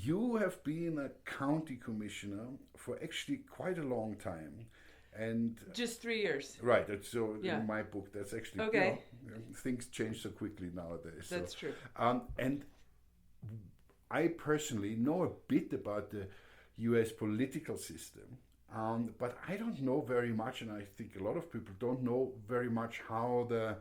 you have been a county commissioner for actually quite a long time. And Just 3 years. right, so Yeah. in my book, that's actually, Okay. things change so quickly nowadays. That's true. And I personally know a bit about the US political system, but I don't know very much, and I think a lot of people don't know very much how the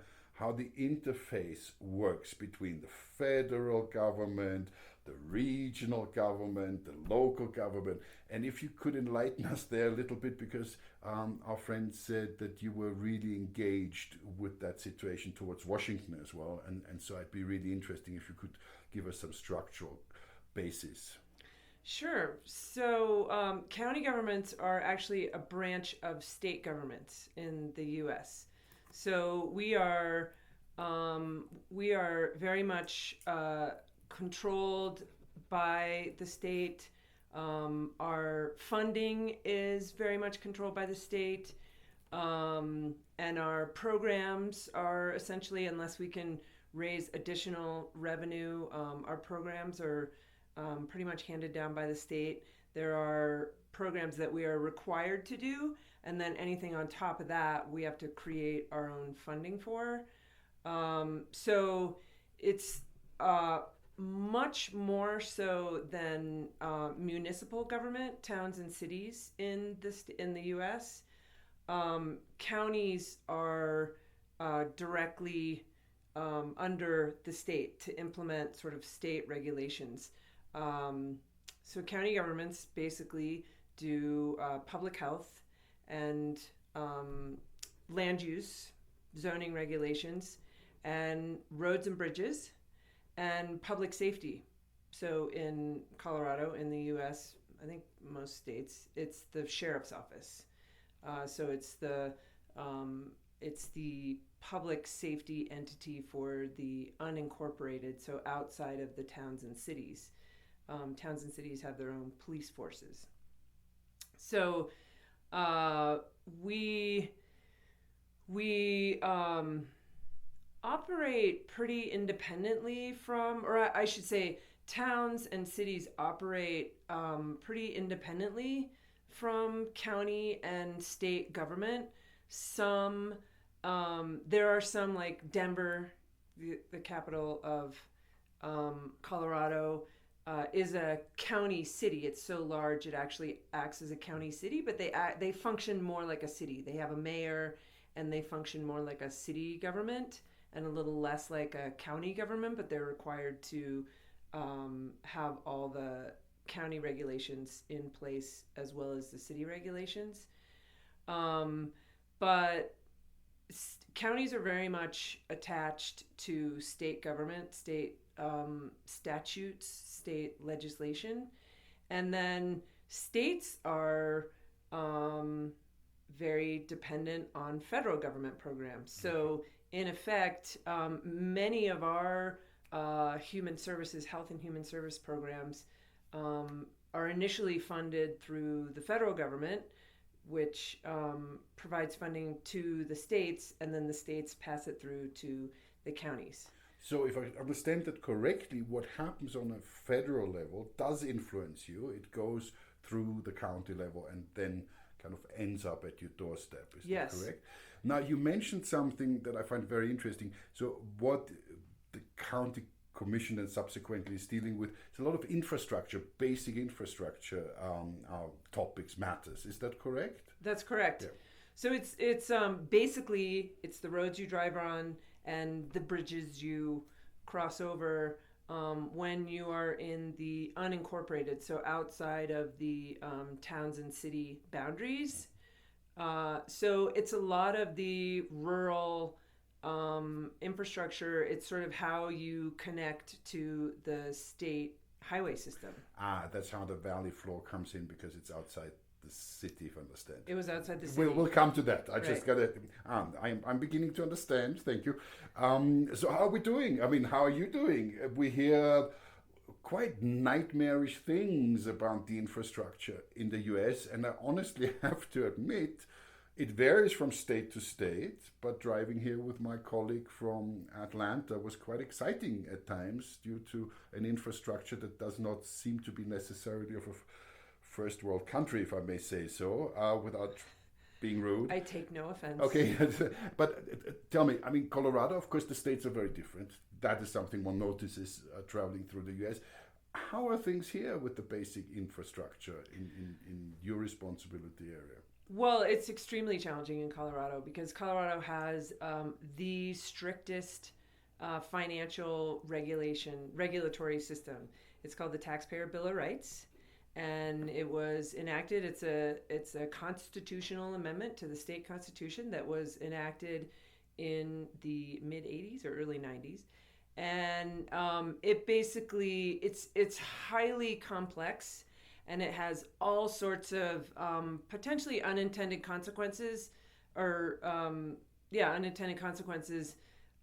interface works between the federal government, the regional government, the local government. And if you could enlighten us there a little bit, because our friend said that you were really engaged with that situation towards Washington as well. And so it'd be really interesting if you could give us some structural basis. Sure. So, county governments are actually a branch of state governments in the U.S. So we are very much controlled by the state. Our funding is very much controlled by the state, and our programs are essentially, unless we can raise additional revenue, our programs are pretty much handed down by the state. There are programs that we are required to do, and then anything on top of that, we have to create our own funding for. So it's much more so than municipal government, towns and cities in the U.S. Counties are directly under the state to implement sort of state regulations. So county governments basically do public health and land use, zoning regulations, and roads and bridges, and public safety. So in Colorado, in the U.S., I think most states, it's the sheriff's office. So it's the public safety entity for the unincorporated, so outside of the towns and cities. Towns and cities have their own police forces. So we operate pretty independently from, or I should say, towns and cities operate pretty independently from county and state government. There are some, like Denver, the capital of Colorado, is a county city. It's so large it actually acts as a county city, but they function more like a city. They have a mayor, and they function more like a city government and a little less like a county government, but they're required to have all the county regulations in place as well as the city regulations. But counties are very much attached to state government, state statutes, state legislation, and then states are very dependent on federal government programs. So in effect, many of our human services, health and human service programs are initially funded through the federal government, which provides funding to the states, and then the states pass it through to the counties. So if I understand that correctly, what happens on a federal level does influence you. It goes through the county level and then kind of ends up at your doorstep. Is Yes. that correct? Now, you mentioned something that I find very interesting. So what the county commission and subsequently is dealing with is a lot of infrastructure, basic infrastructure topics, matters. Is that correct? That's correct. Yeah. So it's basically it's the roads you drive on and the bridges you cross over when you are in the unincorporated, so outside of the towns and city boundaries. So it's a lot of the rural infrastructure. It's sort of how you connect to the state highway system. That's how the valley floor comes in, because it's outside the city, if I understand. It was outside the city. We'll come to that. I Right. just got it. I'm beginning to understand. Thank you. So how are we doing? I mean, how are you doing? We hear quite nightmarish things about the infrastructure in the US, and I honestly have to admit, It varies from state to state, but driving here with my colleague from Atlanta was quite exciting at times due to an infrastructure that does not seem to be necessarily of a first world country, if I may say so, without being rude. I take no offense. Okay, but tell me, I mean, Colorado, of course, the states are very different. That is something one notices traveling through the US. How are things here with the basic infrastructure in your responsibility area? Well, it's extremely challenging in Colorado because Colorado has the strictest financial regulatory system. It's called the Taxpayer Bill of Rights, and it was enacted. It's a constitutional amendment to the state constitution that was enacted in the mid '80s or early '90s, and it basically it's highly complex. And it has all sorts of potentially unintended consequences, or unintended consequences.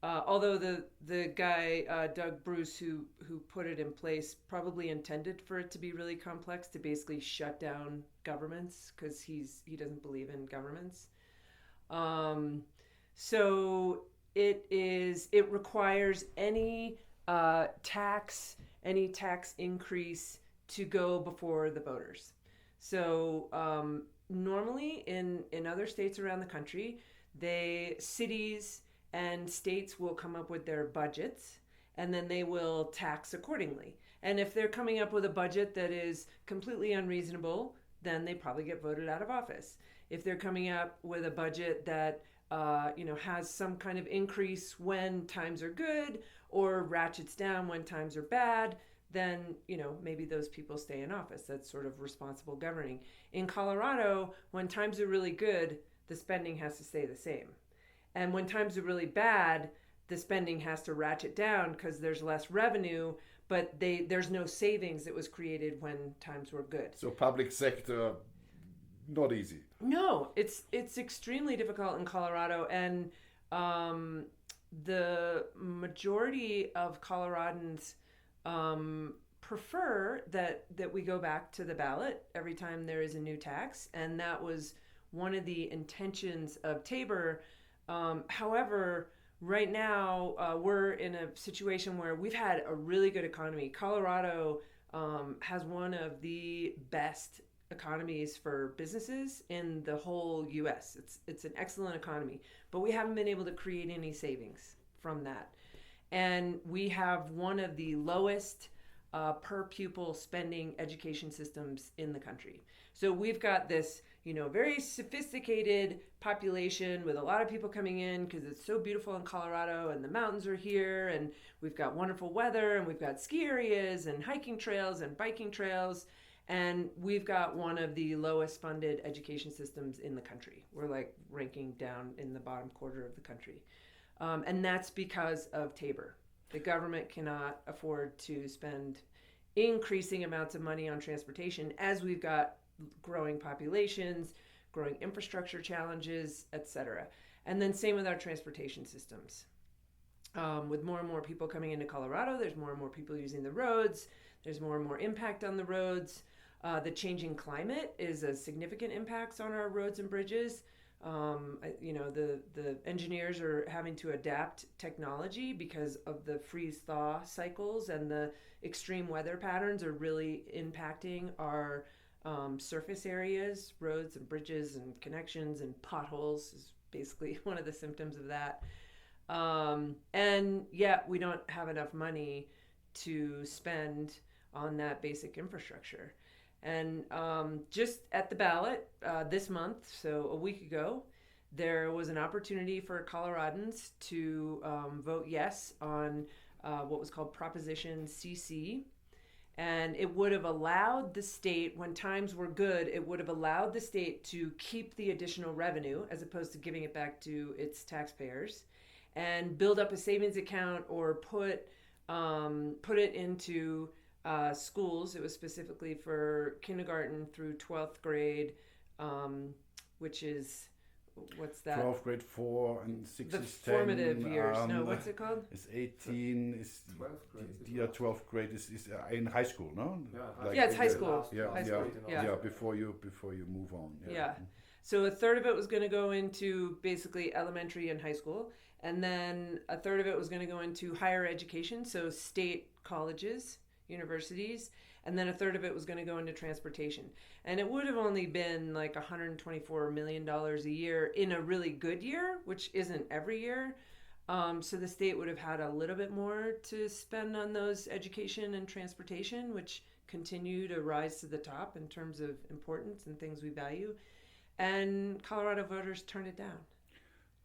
Although the guy Doug Bruce who put it in place probably intended for it to be really complex to basically shut down governments because he doesn't believe in governments. So it requires any tax increase to go before the voters. So normally in other states around the country, cities and states will come up with their budgets and then they will tax accordingly. And if they're coming up with a budget that is completely unreasonable, then they probably get voted out of office. If they're coming up with a budget that has some kind of increase when times are good or ratchets down when times are bad, then, maybe those people stay in office. That's sort of responsible governing. In Colorado, when times are really good, the spending has to stay the same. And when times are really bad, the spending has to ratchet down because there's less revenue, but there's no savings that was created when times were good. So public sector, not easy. No, it's extremely difficult in Colorado. And the majority of Coloradans prefer that we go back to the ballot every time there is a new tax, and that was one of the intentions of Tabor. However, right now we're in a situation where we've had a really good economy. Colorado has one of the best economies for businesses in the whole U.S. It's an excellent economy, but we haven't been able to create any savings from that. And we have one of the lowest per pupil spending education systems in the country. So we've got this, very sophisticated population with a lot of people coming in because it's so beautiful in Colorado and the mountains are here and we've got wonderful weather and we've got ski areas and hiking trails and biking trails. And we've got one of the lowest funded education systems in the country. We're like ranking down in the bottom quarter of the country. And that's because of Tabor. The government cannot afford to spend increasing amounts of money on transportation as we've got growing populations, growing infrastructure challenges, etc. And then same with our transportation systems. With more and more people coming into Colorado, there's more and more people using the roads. There's more and more impact on the roads. The changing climate is a significant impact on our roads and bridges. The engineers are having to adapt technology because of the freeze-thaw cycles, and the extreme weather patterns are really impacting our surface areas. Roads and bridges and connections and potholes is basically one of the symptoms of that. And yet we don't have enough money to spend on that basic infrastructure. And just at the ballot this month, so a week ago, there was an opportunity for Coloradans to vote yes on what was called Proposition CC. And it would have allowed the state, when times were good, it would have allowed the state to keep the additional revenue as opposed to giving it back to its taxpayers, and build up a savings account or put it into schools. It was specifically for kindergarten through 12th grade, which is, what's that? 12th grade 4 and 6 the is 10. Formative years. No, what's it called? It's 18. Is 12th grade. Yeah, 12th grade is in high school, no? Yeah, Like it's high the- school. Yeah, High yeah, school, yeah, yeah. Before you move on. Yeah. So a third of it was going to go into basically elementary and high school. And then a third of it was going to go into higher education, so state colleges, universities. And then a third of it was going to go into transportation. And it would have only been like $124 million a year in a really good year, which isn't every year. So the state would have had a little bit more to spend on those education and transportation, which continue to rise to the top in terms of importance and things we value. And Colorado voters turned it down.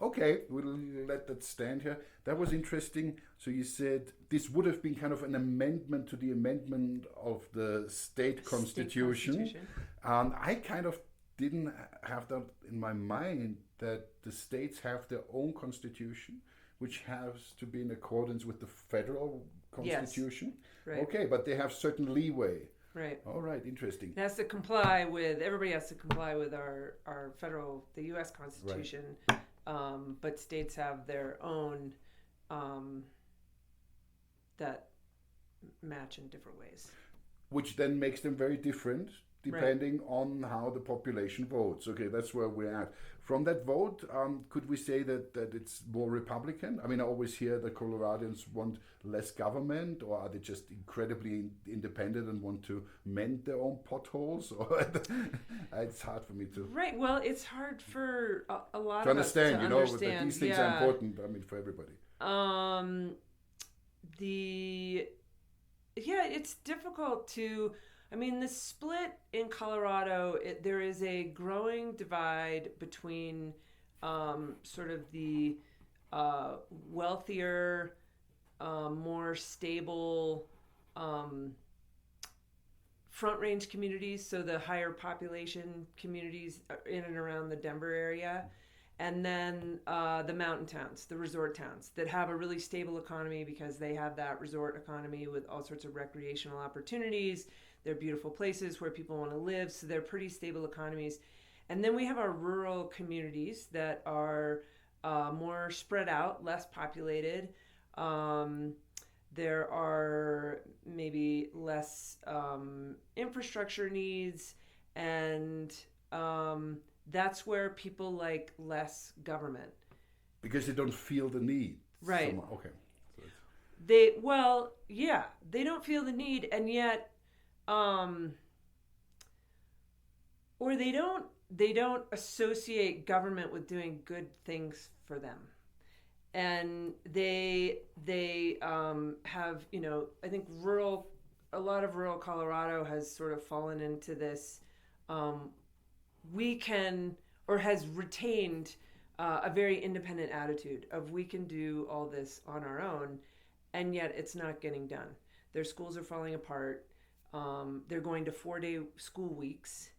Okay, we'll let that stand here. That was interesting. So you said this would have been kind of an amendment to the amendment of the state constitution. I kind of didn't have that in my mind, that the states have their own constitution, which has to be in accordance with the federal constitution. Yes, right. Okay, but they have certain leeway. Right. All right, interesting. It has to comply with, everybody has to comply with our federal, the U.S. Constitution. Right. But states have their own that match in different ways. Which then makes them very different depending on how the population votes. Okay, that's where we're at. From that vote, could we say that it's more Republican? I mean, I always hear the Coloradans want less government, or are they just incredibly independent and want to mend their own potholes? Or it's hard for me to... Right, well, it's hard for a lot to of us to understand. That these things are important, I mean, for everybody. It's difficult to... I mean, the split in Colorado, there is a growing divide between sort of the wealthier, more stable Front Range communities, so the higher population communities in and around the Denver area, and then the mountain towns, the resort towns that have a really stable economy because they have that resort economy with all sorts of recreational opportunities. They're beautiful places where people want to live, so they're pretty stable economies. And then we have our rural communities that are more spread out, less populated. There are maybe less infrastructure needs, and that's where people like less government. Because they don't feel the need. Right. Okay. They don't feel the need, and yet... or they don't associate government with doing good things for them, and they have, I think a lot of rural Colorado has sort of fallen into this has retained a very independent attitude of we can do all this on our own, and yet it's not getting done. Their schools are falling apart. They're going to 4-day school weeks.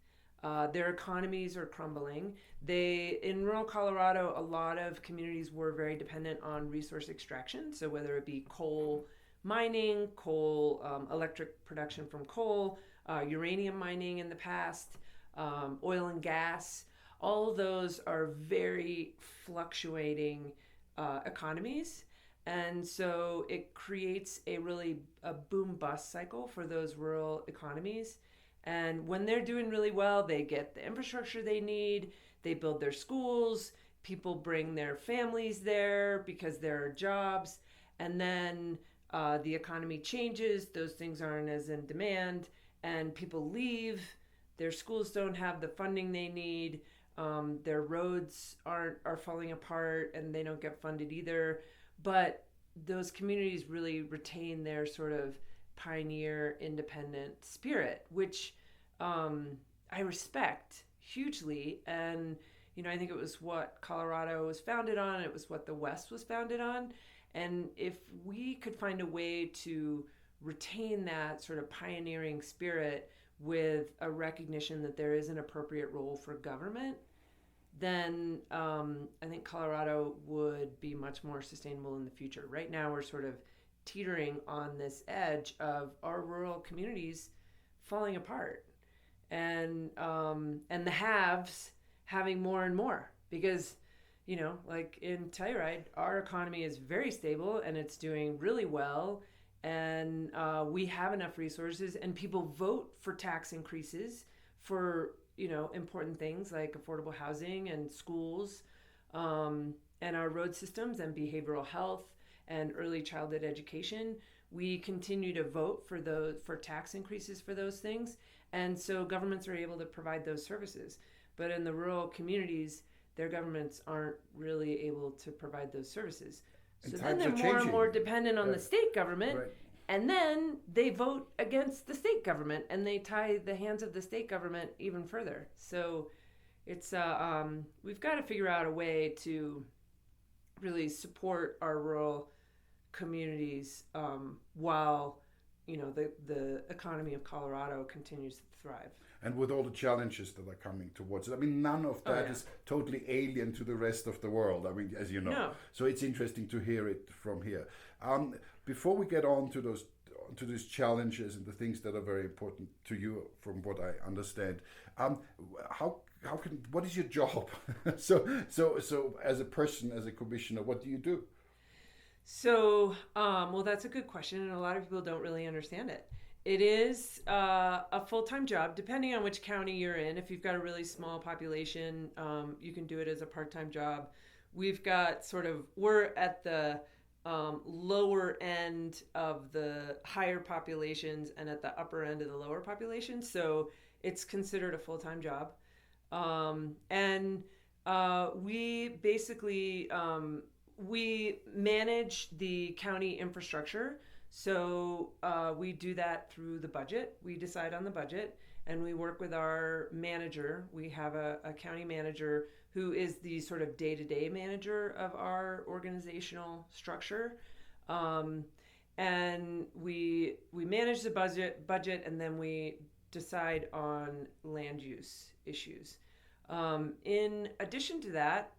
Their economies are crumbling. In rural Colorado, a lot of communities were very dependent on resource extraction. So whether it be coal mining, electric production from coal, uranium mining in the past, oil and gas, all of those are very fluctuating economies. And so it creates a boom-bust cycle for those rural economies. And when they're doing really well, they get the infrastructure they need. They build their schools. People bring their families there because there are jobs. And then the economy changes. Those things aren't as in demand. And people leave. Their schools don't have the funding they need. Their roads are falling apart, and they don't get funded either. But those communities really retain their sort of pioneer independent spirit, which I respect hugely. And, I think it was what Colorado was founded on. It was what the West was founded on. And if we could find a way to retain that sort of pioneering spirit with a recognition that there is an appropriate role for government, then I think Colorado would be much more sustainable in the future. Right now, we're sort of teetering on this edge of our rural communities falling apart, and the haves having more and more, because, like in Telluride, our economy is very stable and it's doing really well, and we have enough resources, and people vote for tax increases for important things like affordable housing and schools, and our road systems and behavioral health and early childhood education. We continue to vote for tax increases for those things, and so governments are able to provide those services. But in the rural communities, their governments aren't really able to provide those services. So then they're more and more dependent on the state government, right. And then they vote against the state government, and they tie the hands of the state government even further. So it's we've got to figure out a way to really support our rural communities while the economy of Colorado continues to thrive. And with all the challenges that are coming towards it, I mean, none of that is totally alien to the rest of the world. I mean, as you know, no. So it's interesting to hear it from here. Before we get on to those challenges and the things that are very important to you, from what I understand, what is your job? so as a person, as a commissioner, what do you do? So, well, that's a good question, and a lot of people don't really understand it. It is a full-time job, depending on which county you're in. If you've got a really small population, you can do it as a part-time job. We're at the lower end of the higher populations and at the upper end of the lower populations, so it's considered a full-time job. And we basically we manage the county infrastructure. So we do that through the budget. We decide on the budget, and we work with our manager. We have a county manager who is the sort of day-to-day manager of our organizational structure. And we manage the budget, and then we decide on land use issues. In addition to that,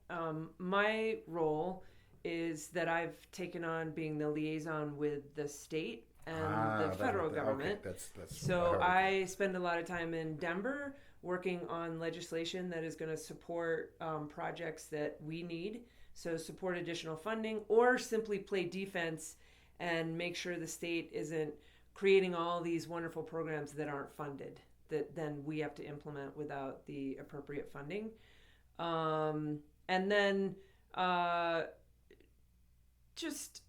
my role is that I've taken on being the liaison with the state and the federal government. Okay. That's so I spend a lot of time in Denver working on legislation that is going to support projects that we need. So support additional funding, or simply play defense and make sure the state isn't creating all these wonderful programs that aren't funded, that then we have to implement without the appropriate funding. And then just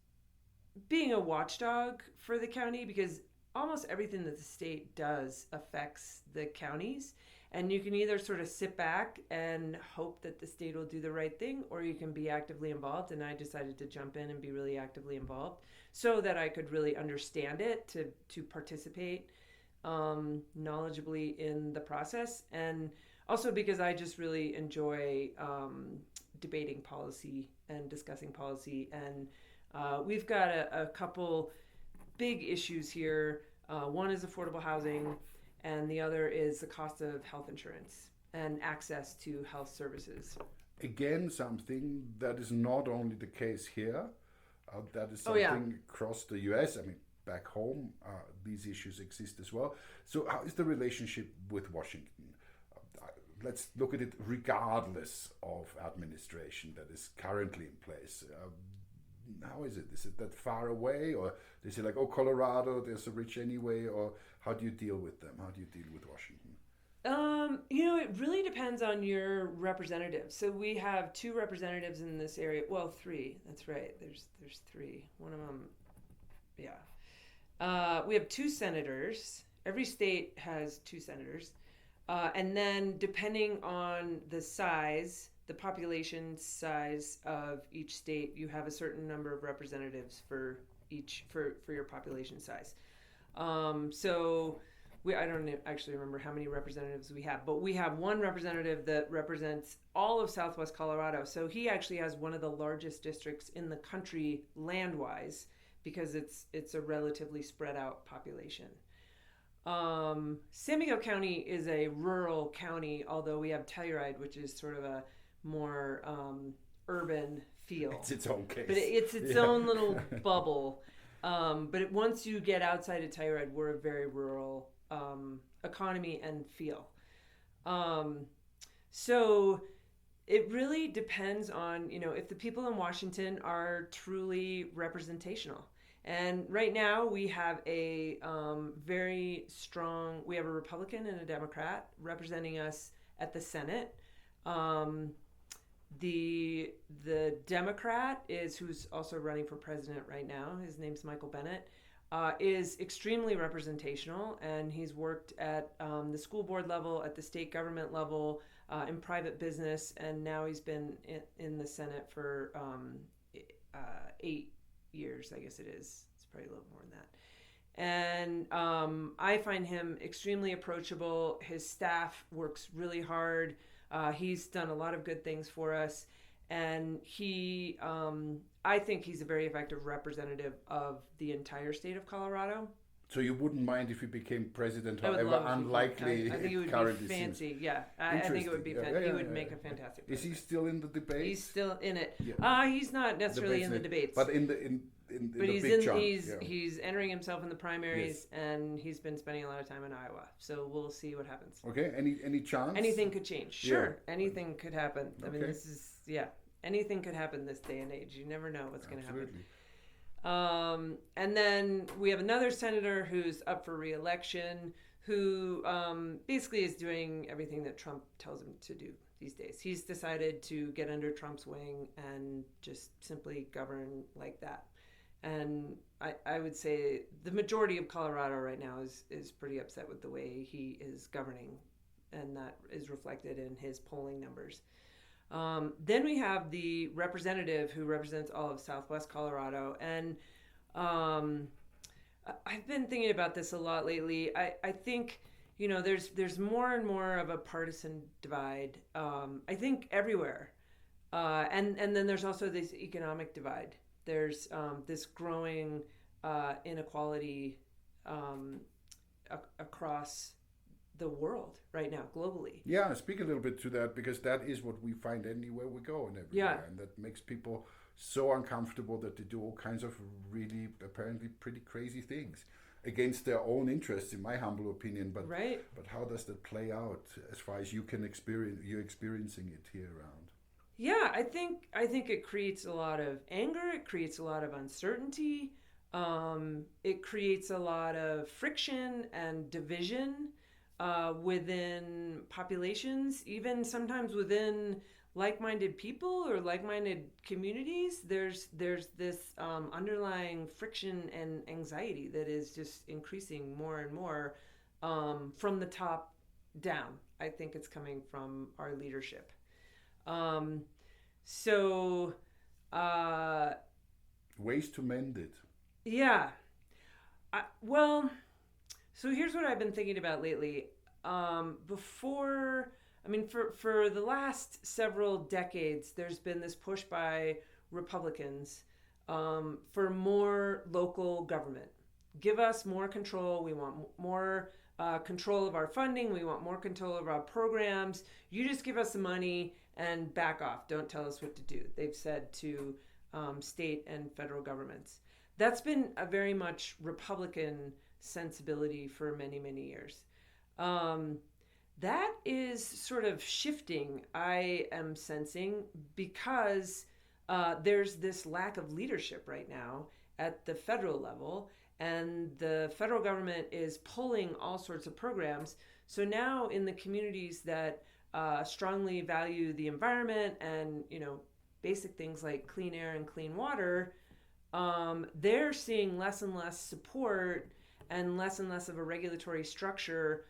being a watchdog for the county, because almost everything that the state does affects the counties, and you can either sort of sit back and hope that the state will do the right thing, or you can be actively involved. And I decided to jump in and be really actively involved so that I could really understand it, to participate knowledgeably in the process, and also because I just really enjoy debating policy and discussing policy. And we've got a couple big issues here. One is affordable housing, and the other is the cost of health insurance and access to health services. Again, something that is not only the case here, that is something across the US. I mean, back home, these issues exist as well. So how is the relationship with Washington? Let's look at it regardless of administration that is currently in place. How is it? Is it that far away, or they say like, oh, Colorado, they're so rich anyway, or how do you deal with them? How do you deal with Washington? It really depends on your representative. So we have 2 representatives in this area. Well, 3. That's right. There's 3. One of them, we have 2 senators. Every state has 2 senators. And then depending on the population size of each state, you have a certain number of representatives for your population size. I don't actually remember how many representatives we have, but we have one representative that represents all of Southwest Colorado. So he actually has one of the largest districts in the country land-wise, because it's a relatively spread out population. San Miguel County is a rural county, although we have Telluride, which is sort of a more urban feel. It's its own case. But it's its own little bubble. But once you get outside of Telluride, we're a very rural economy and feel. So it really depends on, if the people in Washington are truly representational. And right now we have a we have a Republican and a Democrat representing us at the Senate. The Democrat who's also running for president right now. His name's Michael Bennett. Is extremely representational, and he's worked at the school board level, at the state government level, in private business, and now he's been in the Senate for 8 years, I guess it is. It's probably a little more than that. And I find him extremely approachable. His staff works really hard. He's done a lot of good things for us. And I think he's a very effective representative of the entire state of Colorado. So you wouldn't mind if he became president, I would however love unlikely I think it would currently be fancy. seems. Yeah, I think it would be fancy. He would make a fantastic Is he president. still in the debate? He's still in it. Yeah. He's not necessarily in the debates. But in the But the big chunk. he's entering himself in the primaries, and he's been spending a lot of time in Iowa. So we'll see what happens. Okay. Any chance? Anything could change. Sure, Yeah. anything could happen. I mean, Okay. this is anything could happen this day and age. You never know what's going to happen. Absolutely. And then we have another senator who's up for re-election, who basically is doing everything that Trump tells him to do these days. He's decided to get under Trump's wing and just simply govern like that. And I would say the majority of Colorado right now is pretty upset with the way he is governing, and that is reflected in his polling numbers. Then we have the representative who represents all of Southwest Colorado, and I've been thinking about this a lot lately. I think there's more and more of a partisan divide. I think everywhere, and then there's also this economic divide. There's this growing inequality across the world right now, globally. Yeah, speak a little bit to that, because that is what we find anywhere we go and everywhere. Yeah. And that makes people so uncomfortable that they do all kinds of really apparently pretty crazy things against their own interests, in my humble opinion. But Right. But how does that play out as far as you're experiencing it here around? Yeah, I think it creates a lot of anger. It creates a lot of uncertainty. It creates a lot of friction and division within populations, even sometimes within like-minded people or like-minded communities. There's this underlying friction and anxiety that is just increasing more and more from the top down. I think it's coming from our leadership. Ways to mend it. Yeah. So here's what I've been thinking about lately. For the last several decades, there's been this push by Republicans for more local government. Give us more control. We want more control of our funding. We want more control of our programs. You just give us the money and back off. Don't tell us what to do, they've said to state and federal governments. That's been a very much Republican sensibility for many, many years. That is sort of shifting, I am sensing, because there's this lack of leadership right now at the federal level, and the federal government is pulling all sorts of programs. So now in the communities that strongly value the environment and basic things like clean air and clean water, they're seeing less and less support and less of a regulatory structure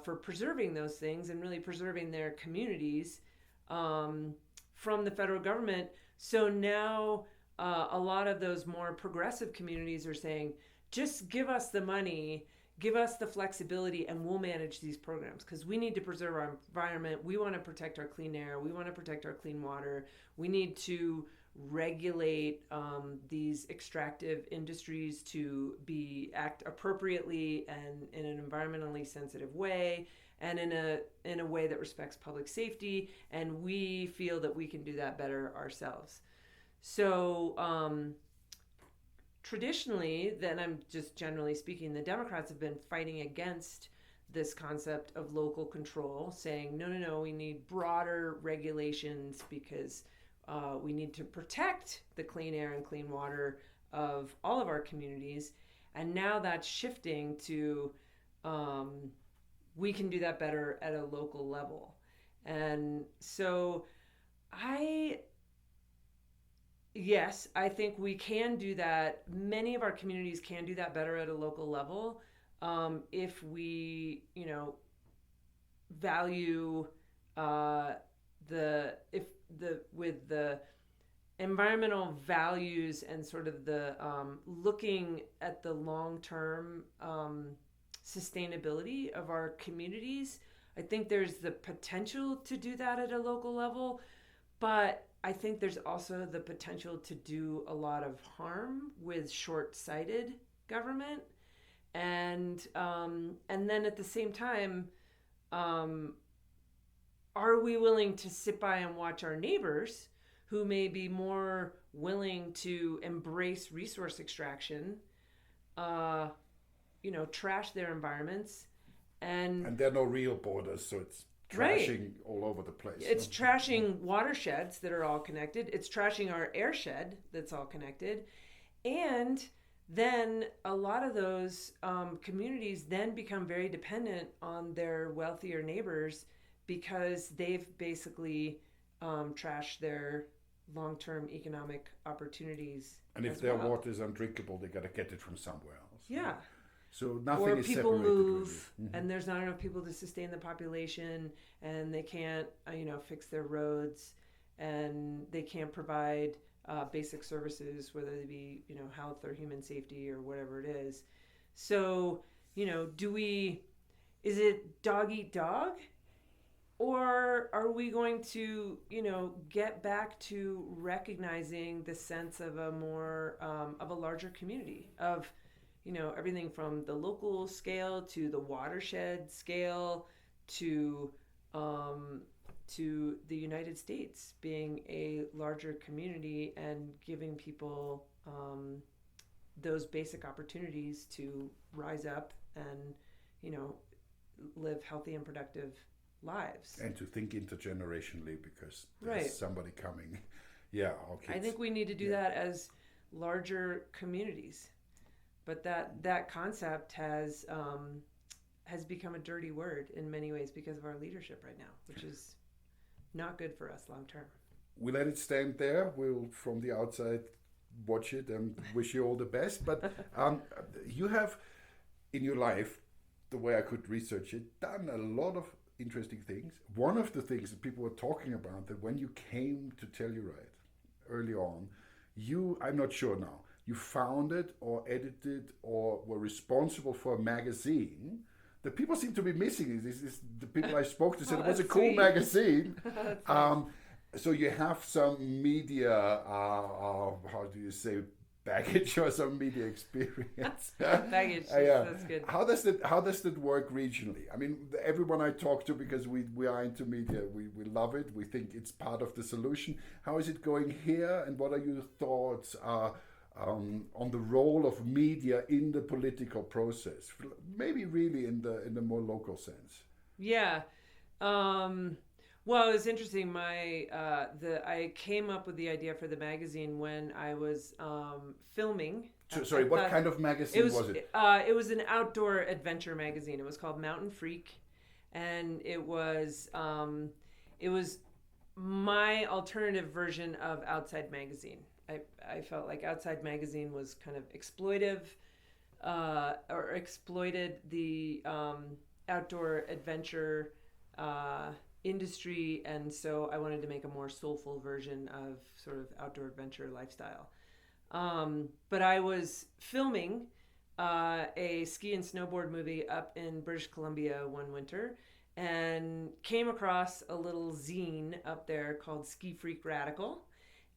for preserving those things and really preserving their communities from the federal government. So now a lot of those more progressive communities are saying, just give us the money, give us the flexibility, and we'll manage these programs, because we need to preserve our environment. We want to protect our clean air. We want to protect our clean water. We need to regulate these extractive industries to act appropriately and in an environmentally sensitive way, and in a way that respects public safety. And we feel that we can do that better ourselves. So traditionally, then I'm just generally speaking, the Democrats have been fighting against this concept of local control, saying, no, we need broader regulations because we need to protect the clean air and clean water of all of our communities. And now that's shifting to we can do that better at a local level. And so yes, I think we can do that. Many of our communities can do that better at a local level if we, value with the environmental values and sort of the looking at the long-term sustainability of our communities. I think there's the potential to do that at a local level, but I think there's also the potential to do a lot of harm with short-sighted government, and then at the same time, are we willing to sit by and watch our neighbors who may be more willing to embrace resource extraction, trash their environments, and there are no real borders, so it's trashing all over the place. It's trashing watersheds that are all connected. It's trashing our airshed that's all connected. And then a lot of those communities then become very dependent on their wealthier neighbors because they've basically trashed their long-term economic opportunities. And if their water is undrinkable, they got to get it from somewhere else. Yeah. So nothing or is people separated. Move, really. and there's not enough people to sustain the population, and they can't, fix their roads, and they can't provide basic services, whether they be, health or human safety or whatever it is. So, is it dog eat dog? Or are we going to, get back to recognizing the sense of a more, of a larger community of, everything from the local scale to the watershed scale to the United States being a larger community and giving people those basic opportunities to rise up and, live healthy and productive lives. And to think intergenerationally because Right. there's somebody coming. Yeah, okay. I think we need to do that as larger communities. But that concept has become a dirty word in many ways because of our leadership right now, which is not good for us long term. We let it stand there. We'll, from the outside, watch it and wish you all the best. But you have, in your life, the way I could research it, done a lot of interesting things. One of the things that people were talking about, that when you came to Telluride early on, I'm not sure now, you founded or edited or were responsible for a magazine that people seem to be missing. This is the people I spoke to said it was a cool sweet. magazine. Nice. So you have some media, how do you say, baggage or some media experience. Baggage, Yeah. that's good. How does that work regionally? I mean, everyone I talk to, because we are into media, we love it. We think it's part of the solution. How is it going here, and what are your thoughts on the role of media in the political process? Maybe really in the more local sense. Yeah. Well, it was interesting. I came up with the idea for the magazine when I was filming. So, sorry, what kind of magazine was it? It was an outdoor adventure magazine. It was called Mountain Freak, and it was my alternative version of Outside Magazine. I felt like Outside Magazine was kind of exploitive, or exploited the outdoor adventure industry, and so I wanted to make a more soulful version of sort of outdoor adventure lifestyle. But I was filming a ski and snowboard movie up in British Columbia one winter, and came across a little zine up there called Ski Freak Radical,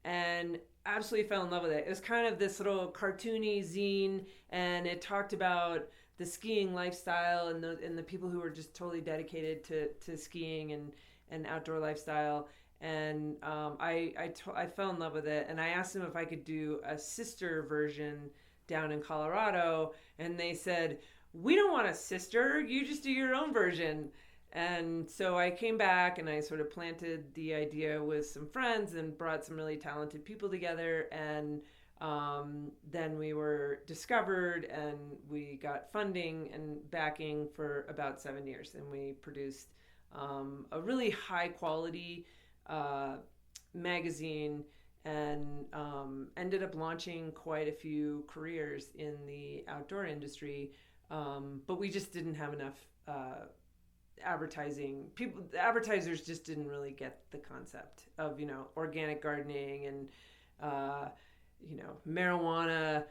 and absolutely fell in love with it. It was kind of this little cartoony zine, and it talked about the skiing lifestyle and the people who were just totally dedicated to skiing and outdoor lifestyle. And I fell in love with it, and I asked them if I could do a sister version down in Colorado, and they said, "We don't want a sister, you just do your own version." And so I came back and I sort of planted the idea with some friends and brought some really talented people together, and Then we were discovered and we got funding and backing for about 7 years. And we produced a really high quality magazine and ended up launching quite a few careers in the outdoor industry. But we just didn't have enough advertising. Advertisers just didn't really get the concept of, organic gardening and, marijuana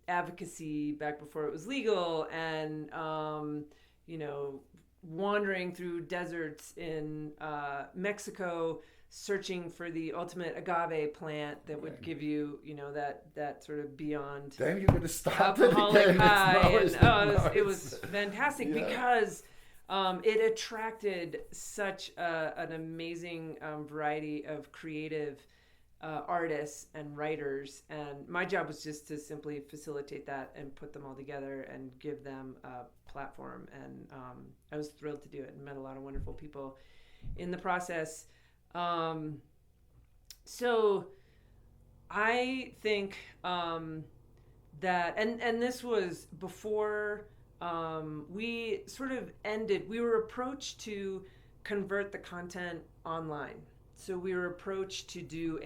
advocacy back before it was legal, and wandering through deserts in Mexico, searching for the ultimate agave plant that would give you, that sort of beyond Damn, you're gonna stop it alcoholic again. high. It was fantastic because it attracted such an amazing variety of creative artists and writers, and my job was just to simply facilitate that and put them all together and give them a platform, and I was thrilled to do it and met a lot of wonderful people in the process. So I think that, and this was before we sort of ended, we were approached to convert the content online. So we were approached to do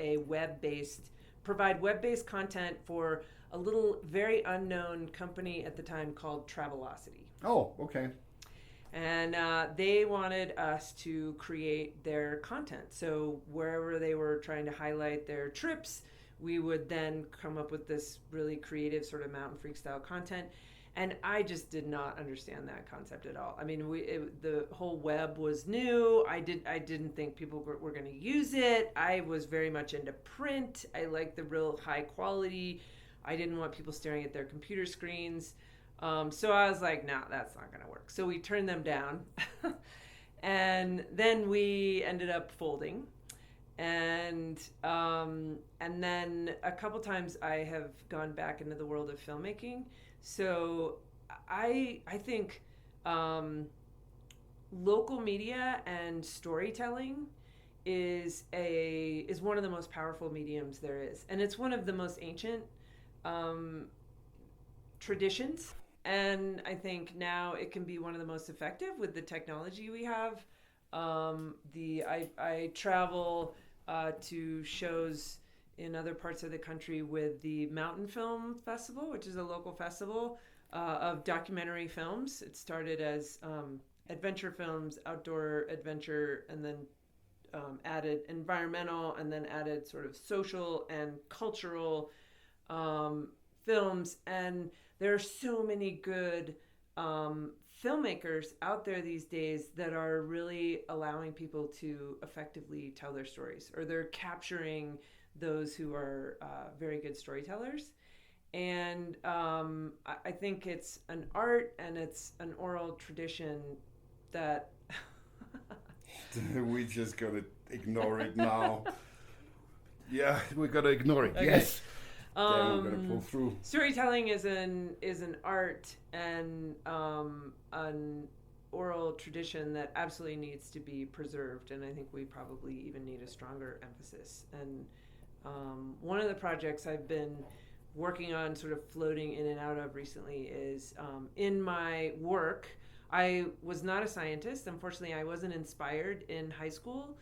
provide web-based content for a little very unknown company at the time called Travelocity. Oh, okay. And they wanted us to create their content. So wherever they were trying to highlight their trips, we would then come up with this really creative sort of mountain freak style content. And I just did not understand that concept at all. I mean, the whole web was new. I didn't think people were going to use it. I was very much into print. I liked the real high quality. I didn't want people staring at their computer screens. So I was like, no, that's not going to work. So we turned them down. And then we ended up folding. And then a couple times I have gone back into the world of filmmaking. So I think local media and storytelling is one of the most powerful mediums there is, and it's one of the most ancient traditions. And I think now it can be one of the most effective with the technology we have. I travel to shows in other parts of the country with the Mountain Film Festival, which is a local festival of documentary films. It started as adventure films, outdoor adventure, and then added environmental, and then added sort of social and cultural films. And there are so many good filmmakers out there these days that are really allowing people to effectively tell their stories, or they're capturing those who are very good storytellers. And I think it's an art and it's an oral tradition that we just gotta ignore it now. Yeah, we gotta ignore it. Okay. Yes. Then we're gonna pull through. Storytelling is an art and an oral tradition that absolutely needs to be preserved, and I think we probably even need a stronger emphasis. And one of the projects I've been working on, sort of floating in and out of recently, is in my work. I was not a scientist. Unfortunately, I wasn't inspired in high school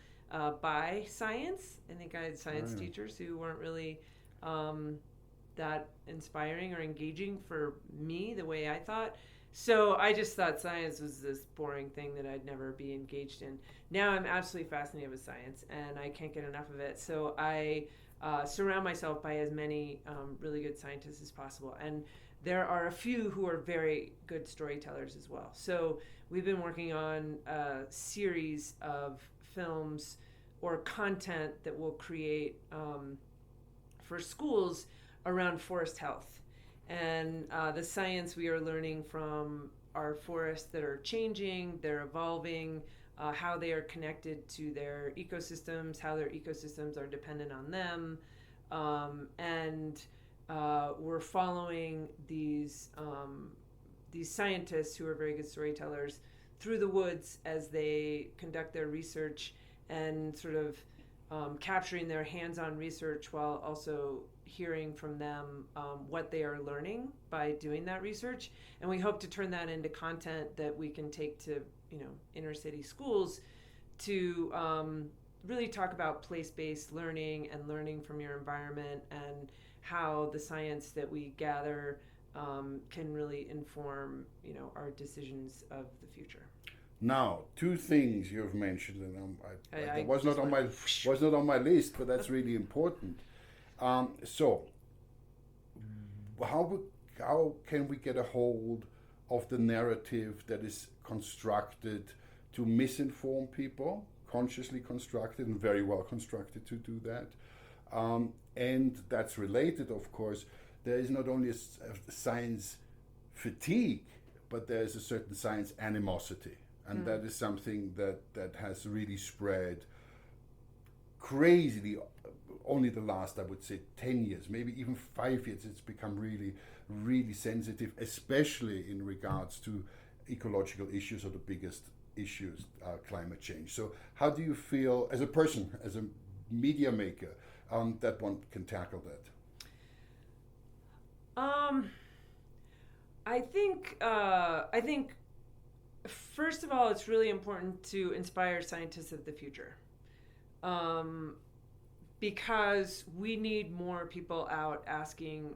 by science. I think I had science teachers who weren't really that inspiring or engaging for me the way I thought. So I just thought science was this boring thing that I'd never be engaged in. Now I'm absolutely fascinated with science, and I can't get enough of it. So I surround myself by as many really good scientists as possible. And there are a few who are very good storytellers as well. So we've been working on a series of films or content that we'll create for schools around forest health. And the science we are learning from our forests that are changing, they're evolving, how they are connected to their ecosystems, how their ecosystems are dependent on them. And we're following these scientists who are very good storytellers through the woods as they conduct their research and sort of capturing their hands-on research while also hearing from them what they are learning by doing that research. And we hope to turn that into content that we can take to, inner city schools to really talk about place-based learning and learning from your environment, and how the science that we gather can really inform, our decisions of the future. Now, two things you've mentioned, and that was not on my list, but that's really important. So, how can we get a hold of the narrative that is constructed to misinform people, consciously constructed and very well constructed to do that? And that's related, of course. There is not only a science fatigue, but there is a certain science animosity. And that is something that has really spread crazily. Only the last, I would say, 10 years, maybe even 5 years, it's become really, really sensitive, especially in regards to ecological issues, or the biggest issues, climate change. So how do you feel as a person, as a media maker, that one can tackle that? I think first of all, it's really important to inspire scientists of the future, because we need more people out asking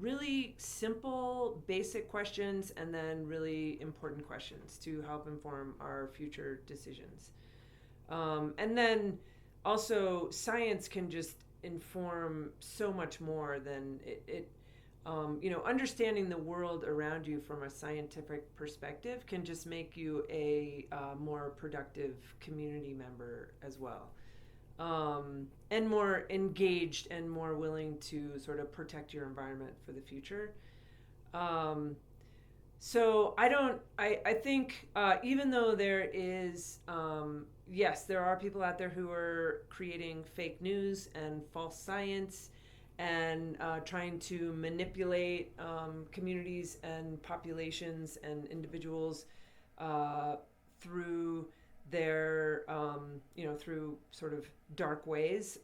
really simple, basic questions, and then really important questions to help inform our future decisions. And then also, science can just inform so much more than it understanding the world around you from a scientific perspective can just make you a more productive community member as well, and more engaged and more willing to sort of protect your environment for the future. So I think even though there is, yes, there are people out there who are creating fake news and false science, and trying to manipulate communities and populations and individuals through their, through sort of dark ways,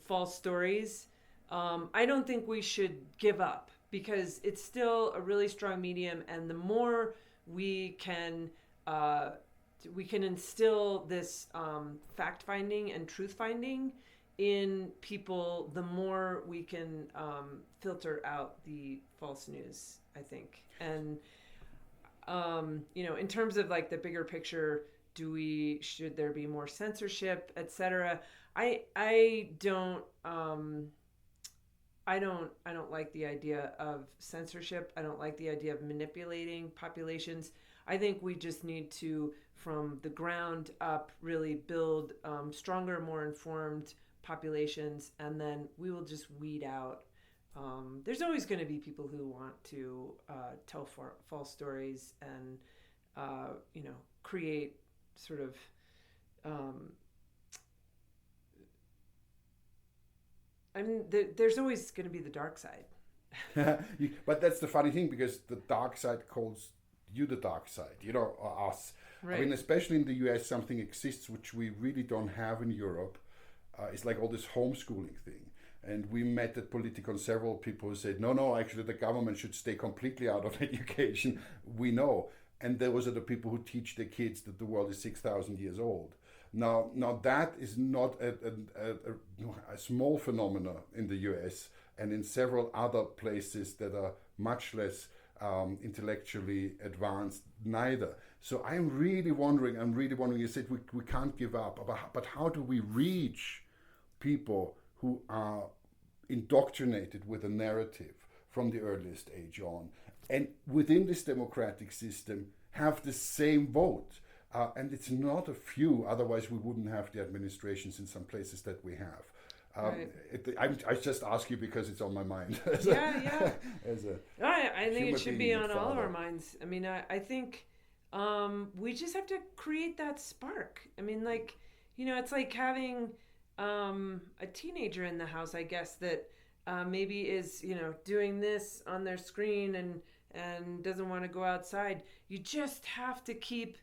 false stories. I don't think we should give up, because it's still a really strong medium, and the more we can instill this fact-finding and truth-finding in people, the more we can filter out the false news, I think. And in terms of like the bigger picture, should there be more censorship, etc.? I don't like the idea of censorship. I don't like the idea of manipulating populations. I think we just need to, from the ground up, really build stronger, more informed populations, and then we will just weed out. There's always going to be people who want to tell false stories and create sort of there's always going to be the dark side. But that's the funny thing, because the dark side calls you the dark side, or us. Right. I mean, especially in the US, something exists which we really don't have in Europe. It's like all this homeschooling thing. And we met at Politicon several people who said, no, actually the government should stay completely out of education. We know. And there was other people who teach their kids that the world is 6,000 years old. Now that is not a small phenomenon in the US and in several other places that are much less intellectually advanced neither. So I'm really wondering, you said we can't give up, but how do we reach people who are indoctrinated with a narrative from the earliest age on, and within this democratic system have the same vote? And it's not a few, otherwise we wouldn't have the administrations in some places that we have. Right. I just ask you because it's on my mind. Yeah. I think it should be on all of our minds. I mean, I think we just have to create that spark. I mean, it's like having a teenager in the house, I guess, that maybe is, doing this on their screen and doesn't want to go outside. You just have to keep,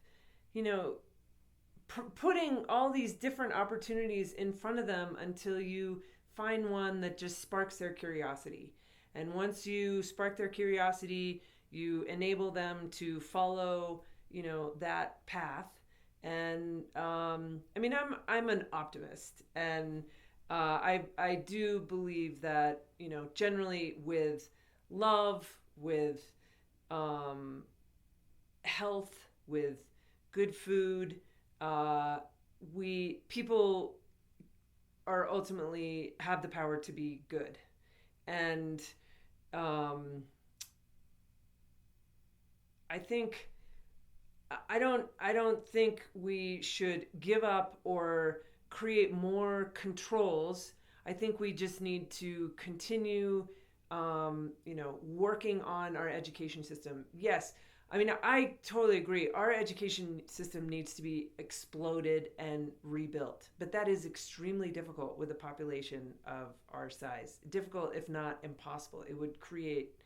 putting all these different opportunities in front of them until you find one that just sparks their curiosity. And once you spark their curiosity, you enable them to follow, that path. And I'm an optimist, and I do believe that generally with love, with health, with good food, people are ultimately have the power to be good. And I think I don't think we should give up or create more controls. I think we just need to continue working on our education system. Yes, I totally agree. Our education system needs to be exploded and rebuilt, but that is extremely difficult with a population of our size. Difficult, if not impossible. It would create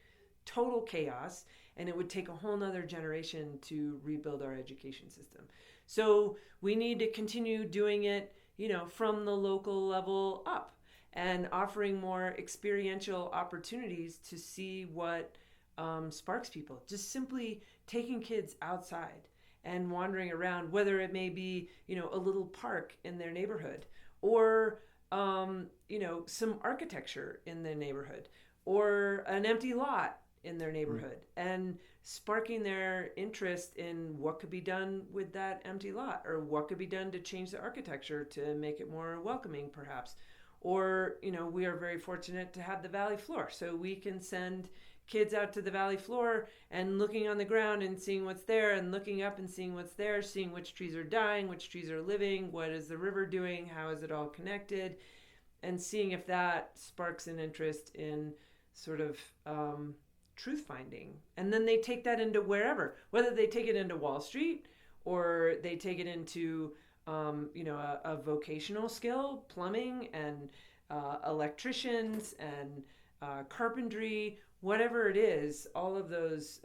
total chaos, and it would take a whole nother generation to rebuild our education system. So we need to continue doing it, from the local level up, and offering more experiential opportunities to see what sparks people. Just simply taking kids outside and wandering around, whether it may be, a little park in their neighborhood, or, some architecture in their neighborhood, or an empty lot in their neighborhood, and sparking their interest in what could be done with that empty lot, or what could be done to change the architecture to make it more welcoming, perhaps. Or, we are very fortunate to have the valley floor, so we can send kids out to the valley floor and looking on the ground and seeing what's there, and looking up and seeing what's there, seeing which trees are dying, which trees are living, what is the river doing, how is it all connected, and seeing if that sparks an interest in sort of truth finding. And then they take that into wherever, whether they take it into Wall Street, or they take it into a vocational skill, plumbing and electricians and carpentry, whatever it is, all of those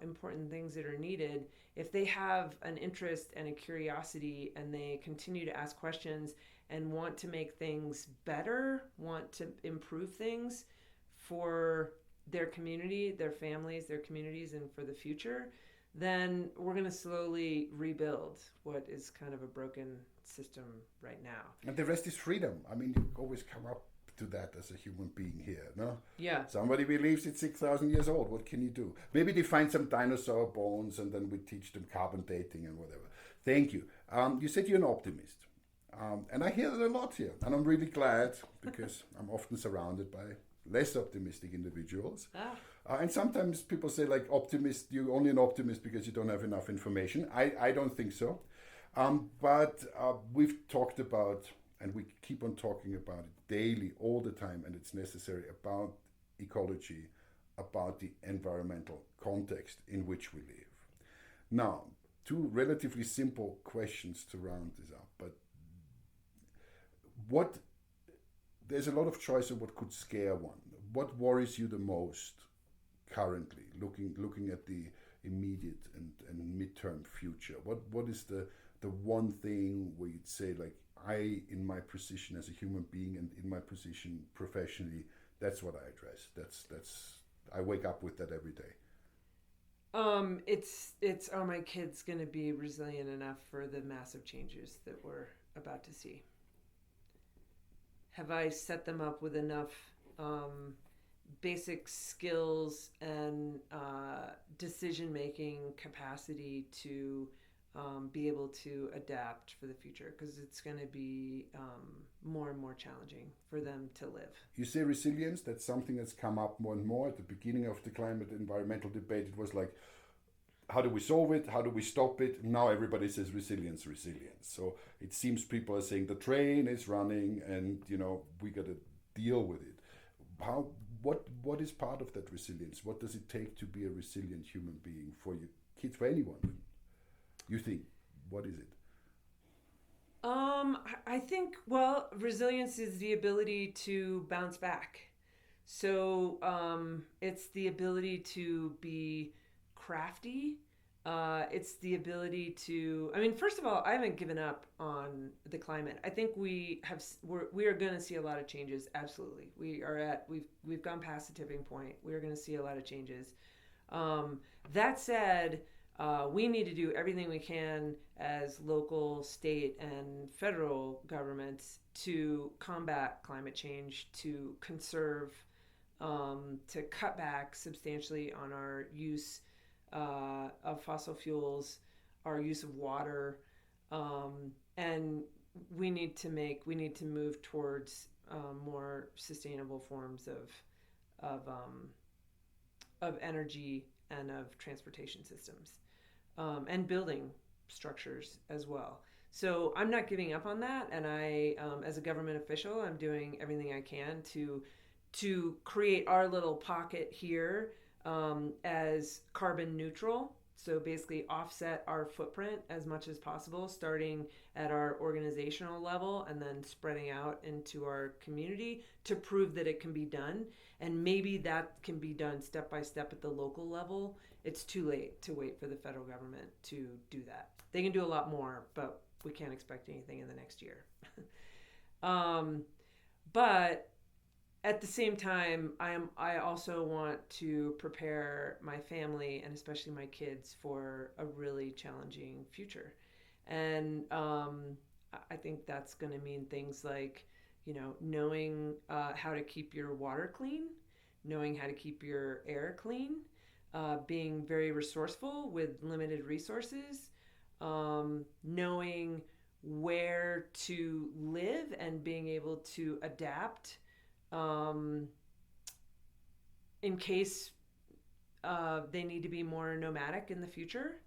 important things that are needed. If they have an interest and a curiosity, and they continue to ask questions and want to make things better, want to improve things for their community, their families, their communities, and for the future, then we're going to slowly rebuild what is kind of a broken system right now. And the rest is freedom. You always come up to that as a human being here, no? Yeah. Somebody believes it's 6,000 years old. What can you do? Maybe they find some dinosaur bones, and then we teach them carbon dating and whatever. Thank you. You said you're an optimist. And I hear that a lot here. And I'm really glad, because I'm often surrounded by less optimistic individuals. And sometimes people say, like, optimist, you're only an optimist because you don't have enough information. I don't think so. But we've talked about, and we keep on talking about it daily, all the time, and it's necessary, about ecology, about the environmental context in which we live. Now, two relatively simple questions to round this up, but there's a lot of choice of what could scare one. What worries you the most currently, looking at the immediate and midterm future? What is the one thing where you'd say, like, in my position as a human being and in my position professionally, that's what I address. That's I wake up with that every day. It's are my kids going to be resilient enough for the massive changes that we're about to see? Have I set them up with enough basic skills and decision-making capacity to be able to adapt for the future? Because it's going to be more and more challenging for them to live. You say resilience, that's something that's come up more and more. At the beginning of the climate environmental debate, it was like, how do we solve it? How do we stop it? Now everybody says resilience. So it seems people are saying the train is running, and we got to deal with it. What is part of that resilience? What does it take to be a resilient human being for your kids, for anyone? You think, what is it? I think, resilience is the ability to bounce back. So it's the ability to be crafty, It's the ability to. I mean, first of all, I haven't given up on the climate. I think we are going to see a lot of changes. Absolutely, we've gone past the tipping point. We are going to see a lot of changes. That said, we need to do everything we can as local, state, and federal governments to combat climate change, to conserve, to cut back substantially on our use of fossil fuels, our use of water, and we need to move towards more sustainable forms of energy and of transportation systems, and building structures as well. So I'm not giving up on that, and I, as a government official, I'm doing everything I can to create our little pocket here as carbon neutral. So basically offset our footprint as much as possible, starting at our organizational level and then spreading out into our community to prove that it can be done. And maybe that can be done step by step at the local level. It's too late to wait for the federal government to do that. They can do a lot more, but we can't expect anything in the next year. But at the same time, I also want to prepare my family and especially my kids for a really challenging future. And I think that's going to mean things like, knowing how to keep your water clean, knowing how to keep your air clean, being very resourceful with limited resources, knowing where to live and being able to adapt in case they need to be more nomadic in the future,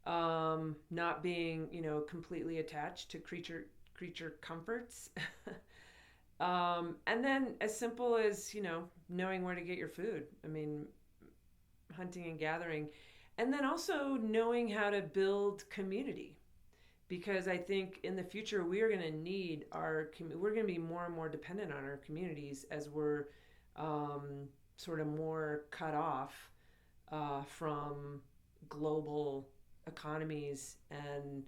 not being completely attached to creature comforts, and then as simple as knowing where to get your food. I mean, hunting and gathering, and then also knowing how to build community. Because I think in the future we are going to need we're going to be more and more dependent on our communities as we're sort of more cut off from global economies and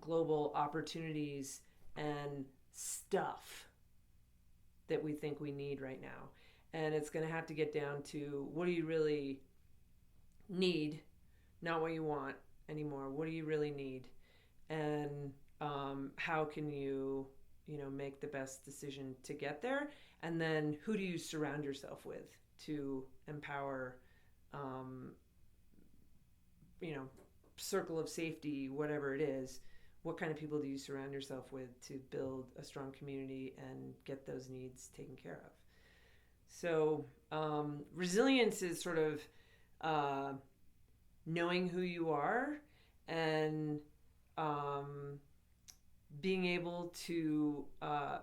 global opportunities and stuff that we think we need right now. And it's going to have to get down to, what do you really need, not what you want anymore. What do you really need? And how can you make the best decision to get there? And then who do you surround yourself with to empower, circle of safety, whatever it is? What kind of people do you surround yourself with to build a strong community and get those needs taken care of? So resilience is sort of knowing who you are and being able to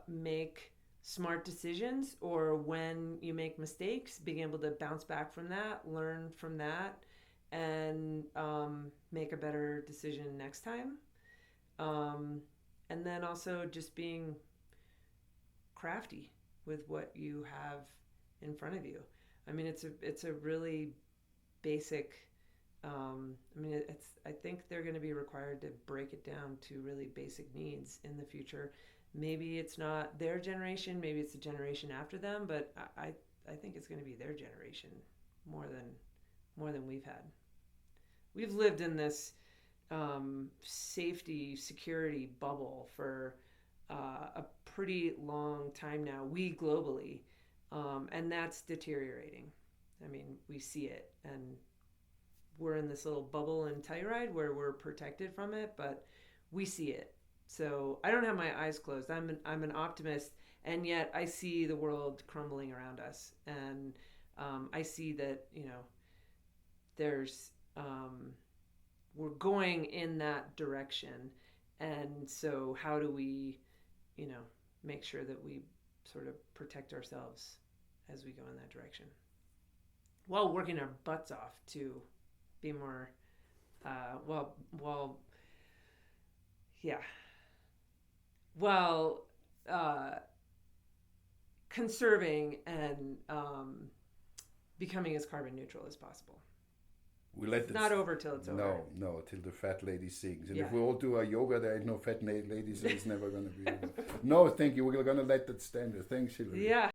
make smart decisions, or when you make mistakes, being able to bounce back from that, learn from that, and make a better decision next time. And then also just being crafty with what you have in front of you. I mean, it's a really basic. I think they're going to be required to break it down to really basic needs in the future. Maybe it's not their generation, maybe it's the generation after them, but I think it's going to be their generation more than we've had. We've lived in this safety, security bubble for a pretty long time now, we globally, and that's deteriorating. I mean, we see it, and we're in this little bubble in Telluride where we're protected from it, but we see it. So I don't have my eyes closed. I'm an optimist, and yet I see the world crumbling around us, and I see that there's we're going in that direction, and so how do we make sure that we sort of protect ourselves as we go in that direction, while working our butts off to be more conserving and becoming as carbon neutral as possible. We let It's not over till it's over. No, till the fat lady sings. And Yeah. if we all do our yoga, there ain't no fat lady, so it's never going to be over. No, thank you. We're going to let that stand there. Thanks, Hilary. Yeah.